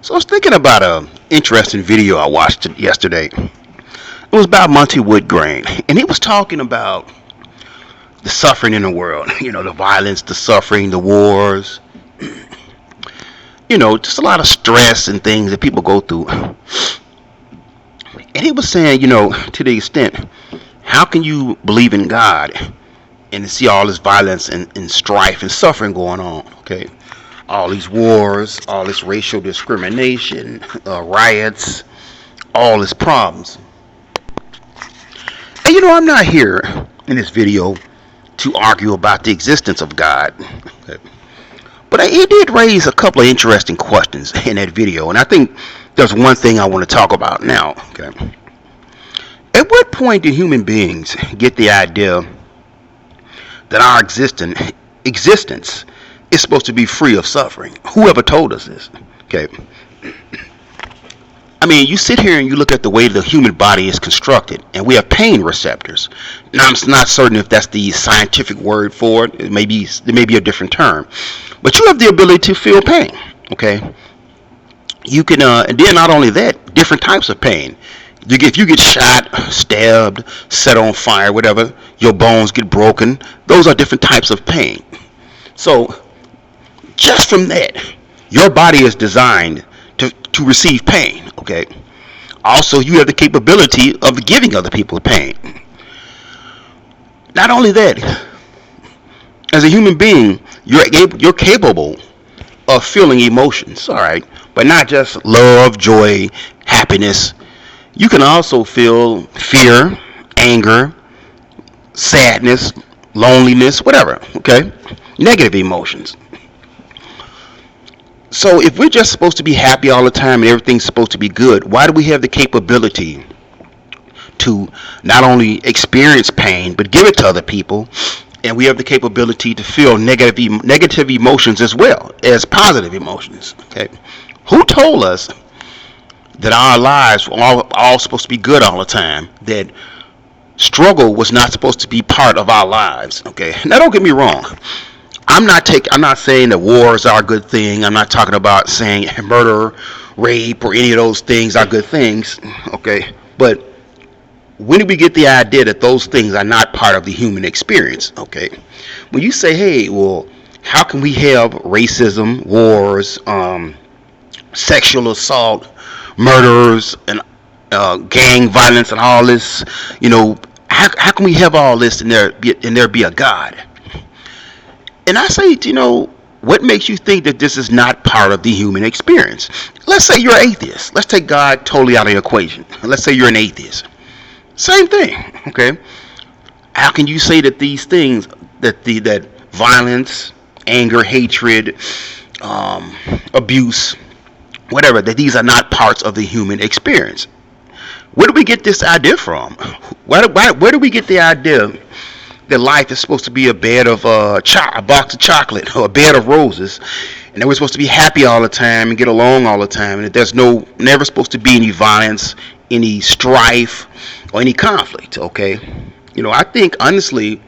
So I was thinking about a interesting video I watched yesterday. It was about Monty Woodgrain, and he was talking about the suffering in the world. The violence, the suffering, the wars. Just a lot of stress and things that people go through. And he was saying, to the extent, how can you believe in God and see all this violence and strife and suffering going on? Okay, all these wars, all this racial discrimination, riots, all these problems. And I'm not here in this video to argue about the existence of God. Okay. But he did raise a couple of interesting questions in that video, and I think there's one thing I want to talk about now. Okay. At what point do human beings get the idea that our existence is supposed to be free of suffering? Whoever told us this? Okay. I mean, you sit here and you look at the way the human body is constructed, and we have pain receptors. Now, I'm not certain if that's the scientific word for it. It may be a different term, but you have the ability to feel pain. Okay, you can, and then not only that, different types of pain. If you get shot, stabbed, set on fire, whatever, your bones get broken. Those are different types of pain. So, just from that, your body is designed to receive pain. Okay. Also, you have the capability of giving other people pain. Not only that, as a human being, you're capable of feeling emotions. All right, but not just love, joy, happiness. You can also feel fear, anger, sadness, loneliness, whatever. Okay, negative emotions. So if we're just supposed to be happy all the time and everything's supposed to be good, why do we have the capability to not only experience pain but give it to other people, and we have the capability to feel negative emotions as well as positive emotions? Okay, who told us that our lives were all supposed to be good all the time? That struggle was not supposed to be part of our lives? Okay, now don't get me wrong. I'm not saying that wars are a good thing. I'm not talking about saying murder, rape, or any of those things are good things. Okay, but when do we get the idea that those things are not part of the human experience? Okay, when you say, hey, well, how can we have racism, wars, sexual assault, murders, and gang violence, and all this? How can we have all this and there be a God? And I say, what makes you think that this is not part of the human experience? Let's say you're an atheist. Let's take God totally out of the equation. Let's say you're an atheist. Same thing, okay? How can you say that these things, that violence, anger, hatred, abuse, whatever, that these are not parts of the human experience? Where do we get this idea from? Where do we get the idea that life is supposed to be a bed of a box of chocolate or a bed of roses, and that we're supposed to be happy all the time and get along all the time, and that there's never supposed to be any violence, any strife, or any conflict? Okay, I think honestly,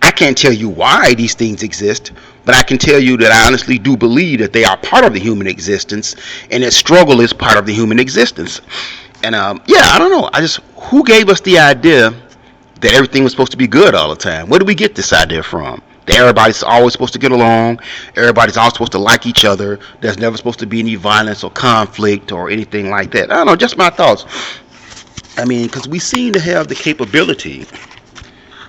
I can't tell you why these things exist, but I can tell you that I honestly do believe that they are part of the human existence, and that struggle is part of the human existence. And I don't know. Who gave us the idea that everything was supposed to be good all the time? Where do we get this idea from? That everybody's always supposed to get along, everybody's always supposed to like each other, there's never supposed to be any violence or conflict or anything like that. I don't know, just my thoughts. I mean, because we seem to have the capability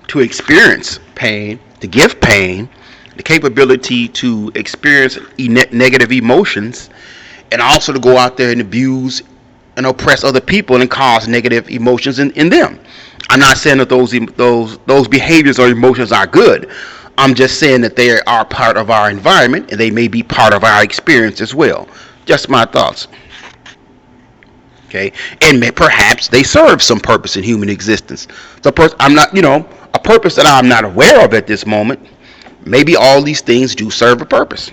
to experience pain, to give pain, the capability to experience negative emotions, and also to go out there and abuse and oppress other people and cause negative emotions in them. I'm not saying that those behaviors or emotions are good. I'm just saying that they are part of our environment, and they may be part of our experience as well. Just my thoughts. Okay, and perhaps they serve some purpose in human existence. So I'm not, a purpose that I'm not aware of at this moment. Maybe all these things do serve a purpose.